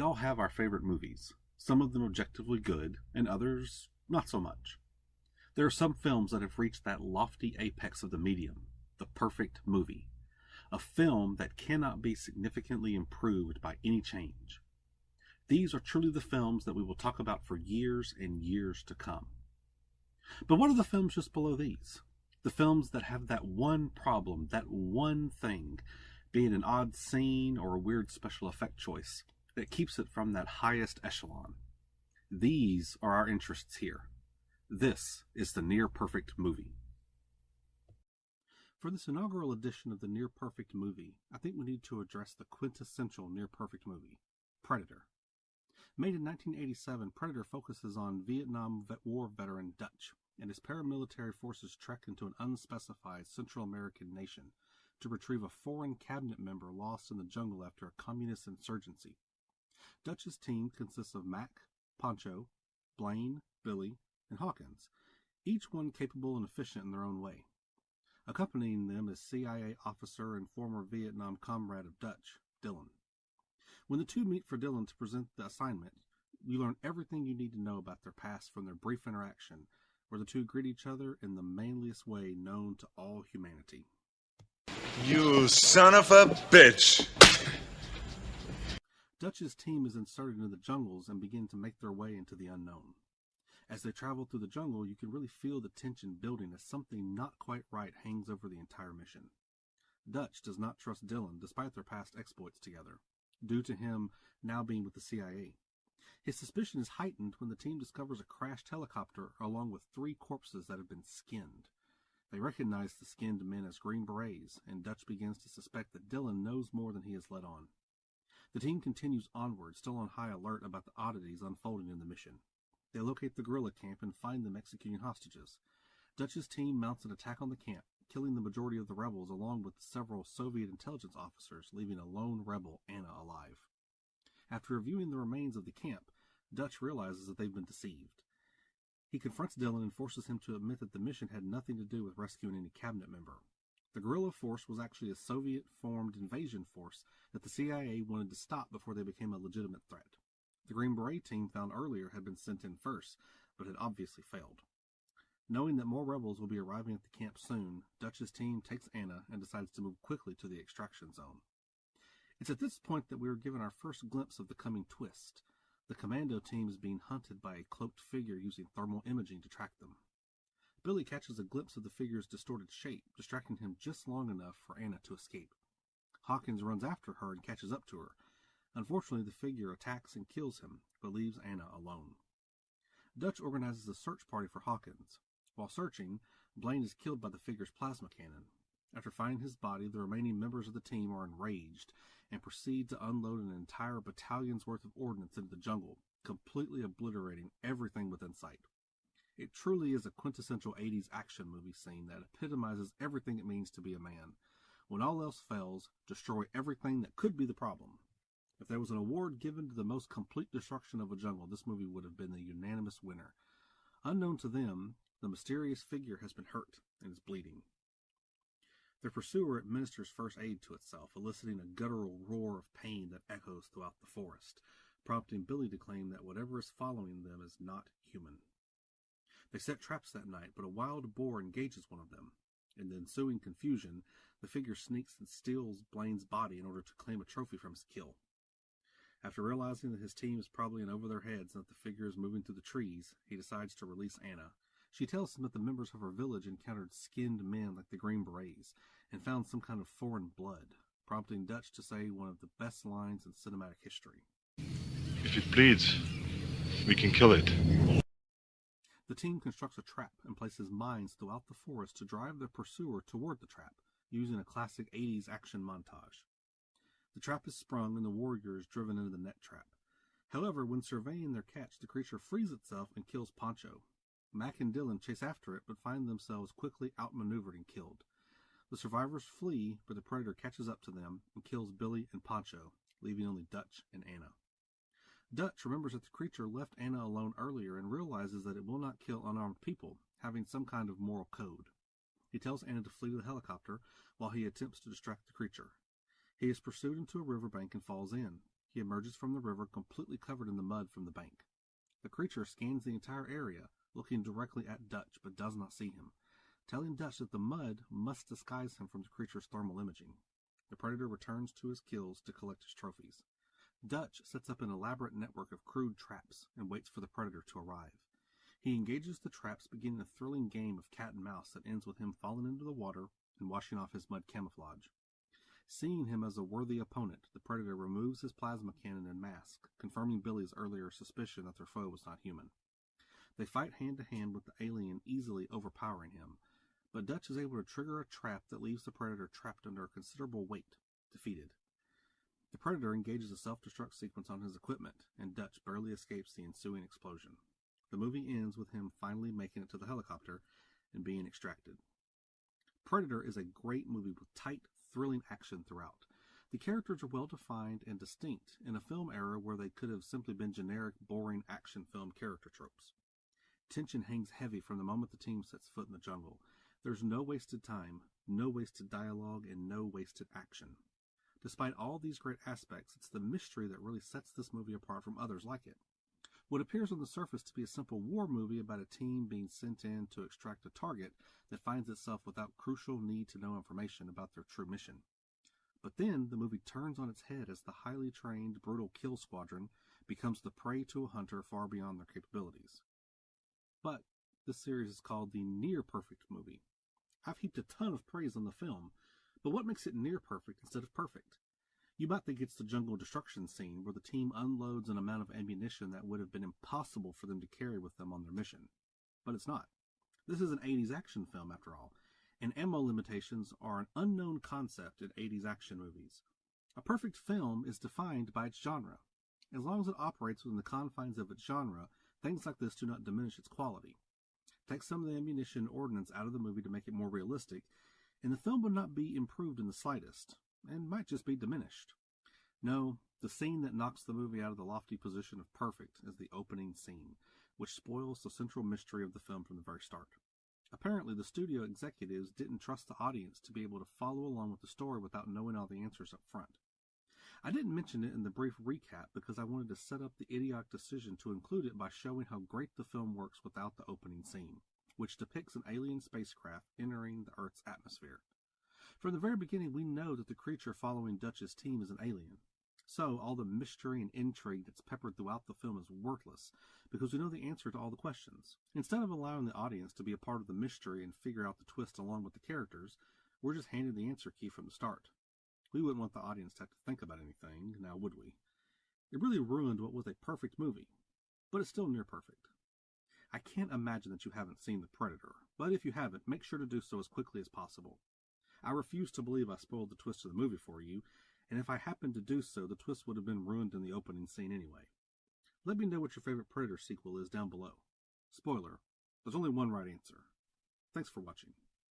all have our favorite movies, some of them objectively good, and others not so much. There are some films that have reached that lofty apex of the medium, the perfect movie, a film that cannot be significantly improved by any change. These are truly the films that we will talk about for years and years to come. But what are the films just below these? The films that have that one problem, that one thing, be it an odd scene or a weird special effect choice, that keeps it from that highest echelon. These are our interests here. This is the Near Perfect Movie. For this inaugural edition of the Near Perfect Movie, I think we need to address the quintessential Near Perfect movie, Predator. Made in 1987, Predator focuses on Vietnam War veteran Dutch and his paramilitary forces trek into an unspecified Central American nation to retrieve a foreign cabinet member lost in the jungle after a communist insurgency. Dutch's team consists of Mac, Pancho, Blaine, Billy, and Hawkins, each one capable and efficient in their own way. Accompanying them is CIA officer and former Vietnam comrade of Dutch, Dylan. When the two meet for Dylan to present the assignment, you learn everything you need to know about their past from their brief interaction, where the two greet each other in the manliest way known to all humanity. You son of a bitch! Dutch's team is inserted into the jungles and begin to make their way into the unknown. As they travel through the jungle, you can really feel the tension building as something not quite right hangs over the entire mission. Dutch does not trust Dylan despite their past exploits together, due to him now being with the CIA. His suspicion is heightened when the team discovers a crashed helicopter along with 3 corpses that have been skinned. They recognize the skinned men as Green Berets, and Dutch begins to suspect that Dylan knows more than he has let on. The team continues onward, still on high alert about the oddities unfolding in the mission. They locate the guerrilla camp and find them executing hostages. Dutch's team mounts an attack on the camp, killing the majority of the rebels along with several Soviet intelligence officers, leaving a lone rebel, Anna, alive. After reviewing the remains of the camp, Dutch realizes that they've been deceived. He confronts Dylan and forces him to admit that the mission had nothing to do with rescuing any cabinet member. The guerrilla force was actually a Soviet-formed invasion force that the CIA wanted to stop before they became a legitimate threat. The Green Beret team found earlier had been sent in first, but had obviously failed. Knowing that more rebels will be arriving at the camp soon, Dutch's team takes Anna and decides to move quickly to the extraction zone. It's at this point that we are given our first glimpse of the coming twist. The commando team is being hunted by a cloaked figure using thermal imaging to track them. Billy catches a glimpse of the figure's distorted shape, distracting him just long enough for Anna to escape. Hawkins runs after her and catches up to her. Unfortunately, the figure attacks and kills him, but leaves Anna alone. Dutch organizes a search party for Hawkins. While searching, Blaine is killed by the figure's plasma cannon. After finding his body, the remaining members of the team are enraged and proceed to unload an entire battalion's worth of ordnance into the jungle, completely obliterating everything within sight. It truly is a quintessential 80s action movie scene that epitomizes everything it means to be a man. When all else fails, destroy everything that could be the problem. If there was an award given to the most complete destruction of a jungle, this movie would have been the unanimous winner. Unknown to them, the mysterious figure has been hurt and is bleeding. Their pursuer administers first aid to itself, eliciting a guttural roar of pain that echoes throughout the forest, prompting Billy to claim that whatever is following them is not human. They set traps that night, but a wild boar engages one of them. In the ensuing confusion, the figure sneaks and steals Blaine's body in order to claim a trophy from his kill. After realizing that his team is probably in over their heads and that the figure is moving through the trees, he decides to release Anna. She tells him that the members of her village encountered skinned men like the Green Berets and found some kind of foreign blood, prompting Dutch to say one of the best lines in cinematic history. If it bleeds, we can kill it. The team constructs a trap and places mines throughout the forest to drive their pursuer toward the trap, using a classic 80s action montage. The trap is sprung and the warrior is driven into the net trap. However, when surveying their catch, the creature frees itself and kills Pancho. Mac and Dylan chase after it, but find themselves quickly outmaneuvered and killed. The survivors flee, but the predator catches up to them and kills Billy and Pancho, leaving only Dutch and Anna. Dutch remembers that the creature left Anna alone earlier and realizes that it will not kill unarmed people, having some kind of moral code. He tells Anna to flee to the helicopter while he attempts to distract the creature. He is pursued into a riverbank and falls in. He emerges from the river completely covered in the mud from the bank. The creature scans the entire area, looking directly at Dutch, but does not see him, telling Dutch that the mud must disguise him from the creature's thermal imaging. The predator returns to his kills to collect his trophies. Dutch sets up an elaborate network of crude traps and waits for the predator to arrive. He engages the traps, beginning a thrilling game of cat and mouse that ends with him falling into the water and washing off his mud camouflage. Seeing him as a worthy opponent, the predator removes his plasma cannon and mask, confirming Billy's earlier suspicion that their foe was not human. They fight hand to hand with the alien easily overpowering him, but Dutch is able to trigger a trap that leaves the predator trapped under a considerable weight, defeated. The predator engages a self-destruct sequence on his equipment, and Dutch barely escapes the ensuing explosion. The movie ends with him finally making it to the helicopter and being extracted. Predator is a great movie with tight, thrilling action throughout. The characters are well defined and distinct in a film era where they could have simply been generic, boring action film character tropes. Tension hangs heavy from the moment the team sets foot in the jungle. There's no wasted time, no wasted dialogue, and no wasted action. Despite all these great aspects, it's the mystery that really sets this movie apart from others like it. What appears on the surface to be a simple war movie about a team being sent in to extract a target that finds itself without crucial need-to-know information about their true mission. But then the movie turns on its head as the highly trained, brutal kill squadron becomes the prey to a hunter far beyond their capabilities. But this series is called the near-perfect movie. I've heaped a ton of praise on the film, but what makes it near-perfect instead of perfect? You might think it's the jungle destruction scene where the team unloads an amount of ammunition that would have been impossible for them to carry with them on their mission. But it's not. This is an 80s action film, after all, and ammo limitations are an unknown concept in 80s action movies. A perfect film is defined by its genre. As long as it operates within the confines of its genre, things like this do not diminish its quality. Take some of the ammunition ordnance out of the movie to make it more realistic, and the film would not be improved in the slightest, and might just be diminished. No, the scene that knocks the movie out of the lofty position of perfect is the opening scene, which spoils the central mystery of the film from the very start. Apparently, the studio executives didn't trust the audience to be able to follow along with the story without knowing all the answers up front. I didn't mention it in the brief recap because I wanted to set up the idiotic decision to include it by showing how great the film works without the opening scene, which depicts an alien spacecraft entering the Earth's atmosphere. From the very beginning, we know that the creature following Dutch's team is an alien. So, all the mystery and intrigue that's peppered throughout the film is worthless, because we know the answer to all the questions. Instead of allowing the audience to be a part of the mystery and figure out the twist along with the characters, we're just handed the answer key from the start. We wouldn't want the audience to have to think about anything, now would we? It really ruined what was a perfect movie, but it's still near perfect. I can't imagine that you haven't seen The Predator, but if you haven't, make sure to do so as quickly as possible. I refuse to believe I spoiled the twist of the movie for you, and if I happened to do so, the twist would have been ruined in the opening scene anyway. Let me know what your favorite Predator sequel is down below. Spoiler, there's only one right answer. Thanks for watching.